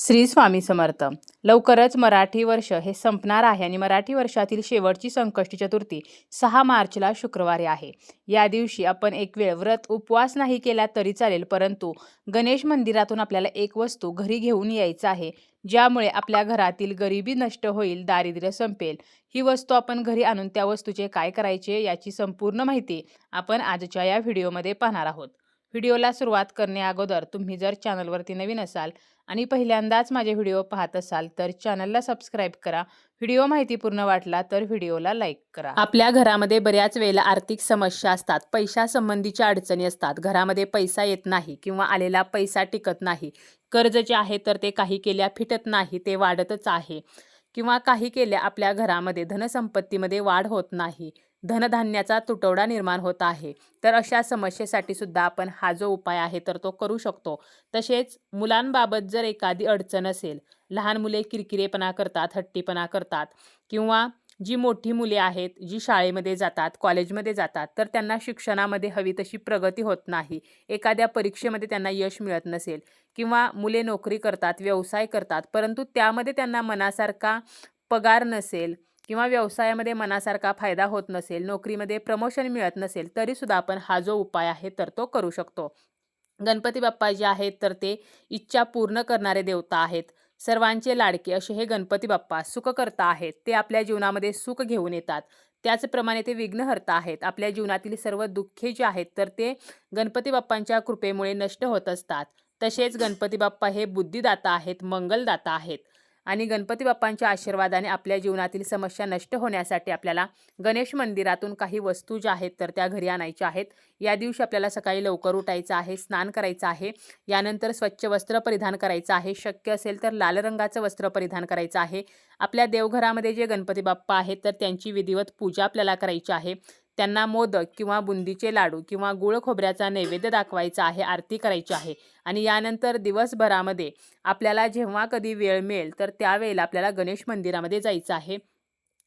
श्री स्वामी समर्थ. लवकरच मराठी वर्ष हे संपणार आहे आणि मराठी वर्षातील शेवटची संकष्टी चतुर्थी 6 मार्चला शुक्रवारी आहे. या दिवशी आपण एक वेळ व्रत उपवास नाही केला तरी चालेल, परंतु गणेश मंदिरातून आपल्याला एक वस्तू घरी घेऊन यायचं आहे, ज्यामुळे आपल्या घरातील गरिबी नष्ट होईल, दारिद्र्य संपेल. ही वस्तू आपण घरी आणून त्या वस्तूचे काय करायचे याची संपूर्ण माहिती आपण आजच्या या व्हिडिओमध्ये पाहणार आहोत. व्हिडिओला सुरुवात करण्याअगोदर तुम्ही जर चॅनलवरती नवीन असाल आणि पहिल्यांदाच माझे व्हिडिओ पाहत असाल तर चॅनलला सबस्क्राईब करा. व्हिडिओ माहितीपूर्ण वाटला तर व्हिडिओला लाईक करा. आपल्या घरामध्ये बऱ्याच वेळेला आर्थिक समस्या असतात, पैशासंबंधीच्या अडचणी असतात, घरामध्ये पैसा येत नाही किंवा आलेला पैसा टिकत नाही, कर्ज जे आहे तर ते काही केल्या फिटत नाही, ते वाढतच आहे, किंवा काही केल्या आपल्या घरामध्ये धनसंपत्तीमध्ये वाढ होत नाही, धनधान्याचा तुटवडा निर्माण होत आहे. तर अशा समस्येसाठी सुद्धा आपण हा जो उपाय आहे तर तो करू शकतो. तसेच मुलांबाबत जर एखादी अडचण असेल, लहान मुले किरकिरेपणा करतात, हट्टीपणा करतात, किंवा जी मोठी मुले आहेत जी शाळेमध्ये जातात, कॉलेजमध्ये जातात, तर त्यांना शिक्षणामध्ये हवी तशी प्रगती होत नाही, एखाद्या परीक्षेमध्ये त्यांना यश मिळत नसेल, किंवा मुले नोकरी करतात, व्यवसाय करतात, परंतु त्यामध्ये त्यांना मनासारखा पगार नसेल, किंवा व्यवसायामध्ये मनासारखा फायदा होत नसेल, नोकरीमध्ये प्रमोशन मिळत नसेल, तरीसुद्धा आपण हा जो उपाय आहे तर तो करू शकतो. गणपती बाप्पा जे आहेत तर ते इच्छा पूर्ण करणारे देवता आहेत, सर्वांचे लाडके असे हे गणपती बाप्पा सुखकर्ता आहेत. ते आपल्या जीवनामध्ये सुख घेऊन येतात. त्याचप्रमाणे ते विघ्नहर्ता आहेत. आपल्या जीवनातील सर्व दुःखे जे आहेत तर ते गणपती बाप्पांच्या कृपेमुळे नष्ट होत असतात. तसेच गणपती बाप्पा हे बुद्धिदाता आहेत, मंगलदाता आहेत, आणि गणपती बाप्पांच्या आशीर्वादाने आपल्या जीवनातील समस्या नष्ट होण्यासाठी आपल्याला गणेश मंदिरातून काही वस्तू ज्या आहेत तर त्या घरी आणायच्या आहेत. या दिवशी आपल्याला सकाळी लवकर उठायचं आहे, स्नान करायचं आहे, यानंतर स्वच्छ वस्त्र परिधान करायचं आहे, शक्य असेल तर लाल रंगाचं वस्त्र परिधान करायचं आहे. आपल्या देवघरामध्ये जे गणपती बाप्पा आहेत तर त्यांची विधिवत पूजा आपल्याला करायची आहे. त्यांना मोदक किंवा बुंदीचे लाडू किंवा गुळ खोबऱ्याचा नैवेद्य दाखवायचा आहे, आरती करायची आहे. आणि यानंतर दिवसभरामध्ये आपल्याला जेव्हा कधी वेळ मिळेल तर त्यावेळेला आपल्याला गणेश मंदिरामध्ये जायचं आहे.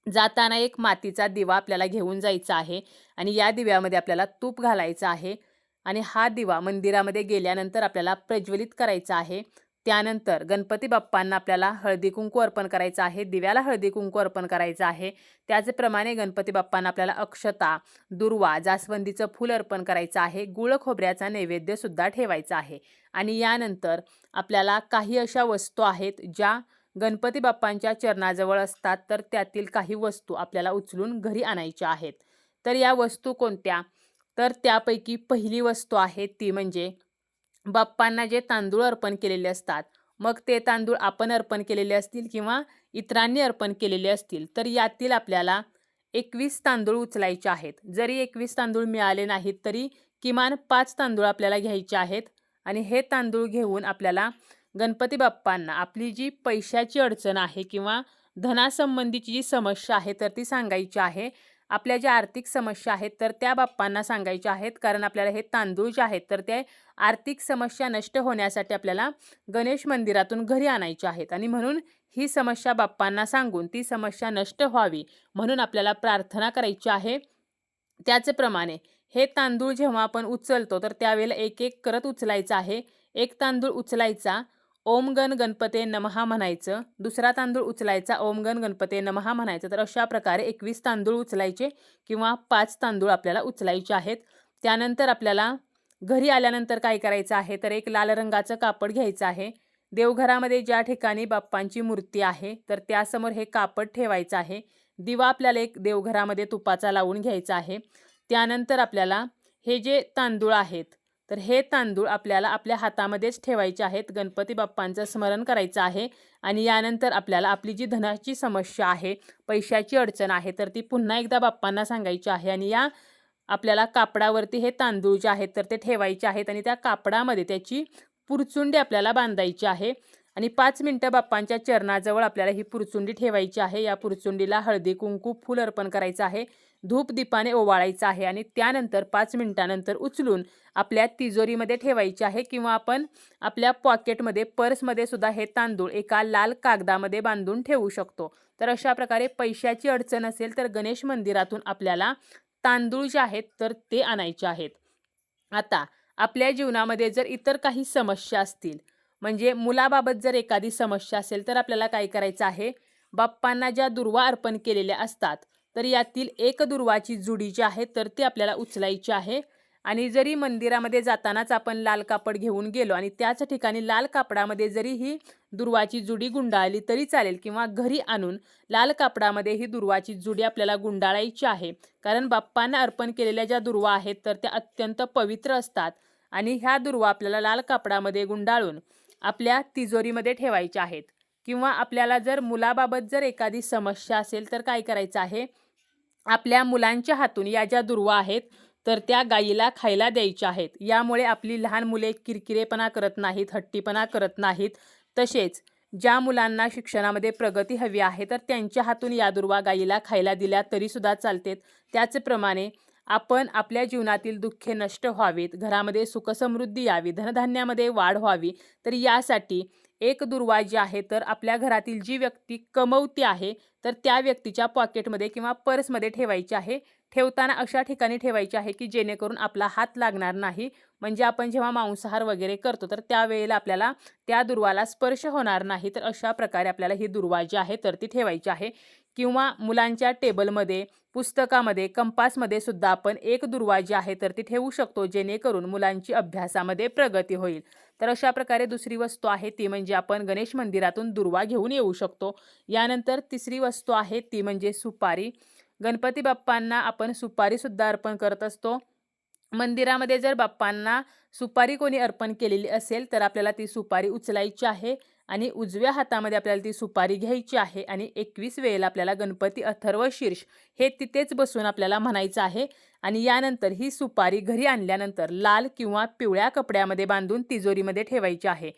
जाताना एक मातीचा दिवा आपल्याला घेऊन जायचा आहे आणि या दिव्यामध्ये आपल्याला तूप घालायचं आहे आणि हा दिवा मंदिरामध्ये गेल्यानंतर आपल्याला प्रज्वलित करायचा आहे. त्यानंतर गणपती बाप्पांना आपल्याला हळदी कुंकू अर्पण करायचं आहे, दिव्याला हळदी कुंकू अर्पण करायचं आहे. त्याचप्रमाणे गणपती बाप्पांना आपल्याला अक्षता, दुर्वा, जास्वंदीचं फूल अर्पण करायचं आहे, गुळ खोबऱ्याचा नैवेद्यसुद्धा ठेवायचा आहे. आणि यानंतर आपल्याला काही अशा वस्तू आहेत ज्या गणपती बाप्पांच्या चरणाजवळ असतात, तर त्यातील काही वस्तू आपल्याला उचलून घरी आणायच्या आहेत. तर या वस्तू कोणत्या? तर त्यापैकी पहिली वस्तू आहे ती म्हणजे बाप्पांना जे तांदूळ अर्पण केलेले असतात, मग ते तांदूळ आपण अर्पण केलेले असतील किंवा इतरांनी अर्पण केलेले असतील, तर यातील आपल्याला 21 तांदूळ उचलायचे आहेत. जरी 21 तांदूळ मिळाले नाहीत तरी किमान 5 तांदूळ आपल्याला घ्यायचे आहेत. आणि हे तांदूळ घेऊन आपल्याला गणपती बाप्पांना आपली जी पैशाची अडचण आहे किंवा धनासंबंधीची जी समस्या आहे तर ती सांगायची आहे. आपल्या ज्या आर्थिक समस्या आहेत तर त्या बाप्पांना सांगायच्या आहेत, कारण आपल्याला हे तांदूळ जे आहेत तर ते आर्थिक समस्या नष्ट होण्यासाठी आपल्याला गणेश मंदिरातून घरी आणायचे आहेत. आणि म्हणून ही समस्या बाप्पांना सांगून ती समस्या नष्ट व्हावी म्हणून आपल्याला प्रार्थना करायची आहे. त्याचप्रमाणे हे तांदूळ जेव्हा आपण उचलतो तर त्यावेळेला एक एक करत उचलायचं आहे. एक तांदूळ उचलायचा, ओम गण गणपते नमः म्हणायचं, दुसरा तांदूळ उचलायचा, ओम गण गणपते नमः म्हणायचं. तर अशा प्रकारे 21 तांदूळ उचलायचे किंवा 5 तांदूळ आपल्याला उचलायचे आहेत. त्यानंतर आपल्याला घरी आल्यानंतर काय करायचं आहे तर एक लाल रंगाचं कापड घ्यायचं आहे. देवघरामध्ये ज्या ठिकाणी बाप्पांची मूर्ती आहे तर त्यासमोर हे कापड ठेवायचं आहे. दिवा आपल्याला एक देवघरामध्ये तुपाचा लावून घ्यायचा आहे. त्यानंतर आपल्याला हे जे तांदूळ आहेत तर हे तांदूळ आपल्याला आपल्या हातामध्येच ठेवायचे आहेत. गणपती बाप्पांचं स्मरण करायचं आहे. आणि यानंतर आपल्याला आपली जी धनाची समस्या आहे, पैशाची अडचण आहे, तर ती पुन्हा एकदा बाप्पांना सांगायची आहे. आणि या आपल्याला कापडावरती हे तांदूळ जे आहेत तर ते ठेवायचे आहेत आणि त्या कापडामध्ये त्याची पुरचुंडी आपल्याला बांधायची आहे. आणि 5 मिनटं बाप्पांच्या चरणाजवळ आपल्याला ही पुरचुंडी ठेवायची आहे. या पुरचुंडीला हळदी कुंकू फूल अर्पण करायचं आहे, धूप दीपाने ओवाळायचं आहे आणि त्यानंतर 5 मिनिटानंतर उचलून आपल्या तिजोरीमध्ये ठेवायची आहे किंवा आपण आपल्या पॉकेटमध्ये, पर्समध्ये सुद्धा हे तांदूळ एका लाल कागदामध्ये बांधून ठेवू शकतो. तर अशा प्रकारे पैशाची अडचण असेल तर गणेश मंदिरातून आपल्याला तांदूळ जे आहेत तर ते आणायचे आहेत. आता आपल्या जीवनामध्ये जर इतर काही समस्या असतील, म्हणजे मुलाबाबत जर एखादी समस्या असेल तर आपल्याला काय करायचं आहे, बाप्पांना ज्या दुर्वा अर्पण केलेल्या असतात तर यातील एक दुर्वाची जुडी जी आहे तर ती आपल्याला उचलायची आहे. आणि जरी मंदिरामध्ये जातानाच आपण लाल कापड घेऊन गेलो आणि त्याच ठिकाणी लाल कापडामध्ये जरी ही दुर्वाची जुडी गुंडाळली तरी चालेल, किंवा घरी आणून लाल कापडामध्ये ही दुर्वाची जुडी आपल्याला गुंडाळायची आहे. कारण बाप्पांना अर्पण केलेल्या ज्या दुर्वा आहेत तर त्या अत्यंत पवित्र असतात आणि ह्या दुर्वा आपल्याला लाल कापडामध्ये गुंडाळून आपल्या तिजोरीमध्ये ठेवायच्या आहेत. किंवा आपल्याला जर मुलाबाबत जर एखादी समस्या असेल तर काय करायचं आहे, आपल्या मुलांच्या हातून या ज्या दुर्वा आहेत तर त्या गायीला खायला द्यायच्या आहेत. यामुळे आपली लहान मुले किरकिरेपणा करत नाहीत, हट्टीपणा करत नाहीत. तसेच ज्या मुलांना शिक्षणामध्ये प्रगती हवी आहे तर त्यांच्या हातून या दुर्वा गायीला खायला दिल्या तरीसुद्धा चालतेत. त्याचप्रमाणे आपण आपल्या जीवनातील दुःखे नष्ट व्हावीत, घरामध्ये सुखसमृद्धी यावी, धनधान्यामध्ये वाढ व्हावी, तर यासाठी एक दुर्वा जी आहे तर आपल्या घरातील जी व्यक्ती कमवती आहे तर त्या व्यक्तीच्या पॉकेटमध्ये किंवा पर्समध्ये ठेवायची आहे. ठेवताना अशा ठिकाणी ठेवायची आहे की जेणेकरून आपला हात लागणार नाही. म्हणजे आपण जेव्हा मांसाहार वगैरे करतो तर त्यावेळेला आपल्याला त्या दुर्वाला स्पर्श होणार नाही. तर अशा प्रकारे आपल्याला ही दुर्वा जी आहे तर ती ठेवायची आहे. किंवा मुलांच्या टेबलमध्ये, पुस्तकामध्ये, कंपासमध्ये सुद्धा आपण एक दुर्वा जी आहे तर ती ठेवू शकतो, जेणेकरून मुलांची अभ्यासामध्ये प्रगती होईल. तर अशा प्रकारे दुसरी वस्तू आहे ती म्हणजे आपण गणेश मंदिरातून दुर्वा घेऊन येऊ शकतो. यानंतर तिसरी वस्तू आहे ती म्हणजे सुपारी. गणपती बाप्पांना आपण सुपारीसुद्धा अर्पण करत असतो. मंदिरामध्ये जर बाप्पांना सुपारी कोणी अर्पण केलेली असेल तर आपल्याला ती सुपारी उचलायची आहे आणि उजव्या हातामध्ये आपल्याला ती सुपारी घ्यायची आहे आणि 21 वेळेला आपल्याला गणपती अथर्व शीर्ष हे तिथेच बसून आपल्याला म्हणायचं आहे. आणि यानंतर ही सुपारी घरी आणल्यानंतर लाल किंवा पिवळ्या कपड्यामध्ये बांधून तिजोरीमध्ये ठेवायची आहे.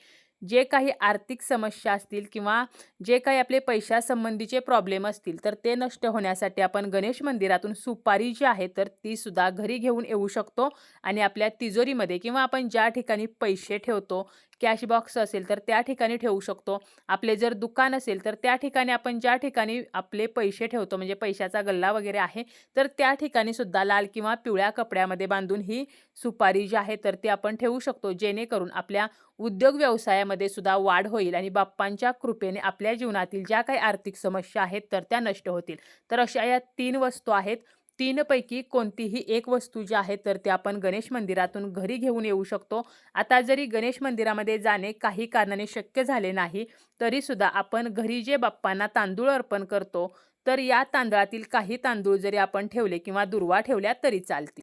जे काही आर्थिक समस्या असतील किंवा जे काही आपले पैशासंबंधीचे प्रॉब्लेम असतील तर ते नष्ट होण्यासाठी आपण गणेश मंदिरातून सुपारी जी आहे तर ती सुद्धा घरी घेऊन येऊ शकतो आणि आपल्या तिजोरीमध्ये किंवा आपण ज्या ठिकाणी पैसे ठेवतो, कॅश बॉक्स असेल तर त्या ठिकाणी ठेवू शकतो. आपले जर दुकान असेल तर त्या ठिकाणी आपण ज्या ठिकाणी आपले पैसे ठेवतो म्हणजे पैशाचा गल्ला वगैरे आहे तर त्या ठिकाणी सुद्धा लाल किंवा पिवळ्या कपड्यामध्ये बांधून ही सुपारी जी आहे तर ती आपण ठेवू शकतो, जेणेकरून आपल्या उद्योग व्यवसायामध्ये सुद्धा वाढ होईल आणि बाप्पांच्या कृपेने आपल्या जीवनातील ज्या काही आर्थिक समस्या आहेत तर त्या नष्ट होतील. तर अशा या 3 वस्तू आहेत. 3 पैकी कोणतीही एक वस्तू जी आहे तर ते आपण गणेश मंदिरातून घरी घेऊन येऊ शकतो. आता जरी गणेश मंदिरामध्ये जाणे काही कारणाने शक्य झाले नाही तरी सुद्धा आपण घरी जे बाप्पांना तांदूळ अर्पण करतो तर या तांदळातील काही तांदूळ जरी आपण ठेवले किंवा दुर्वा ठेवल्या तरी चालतील.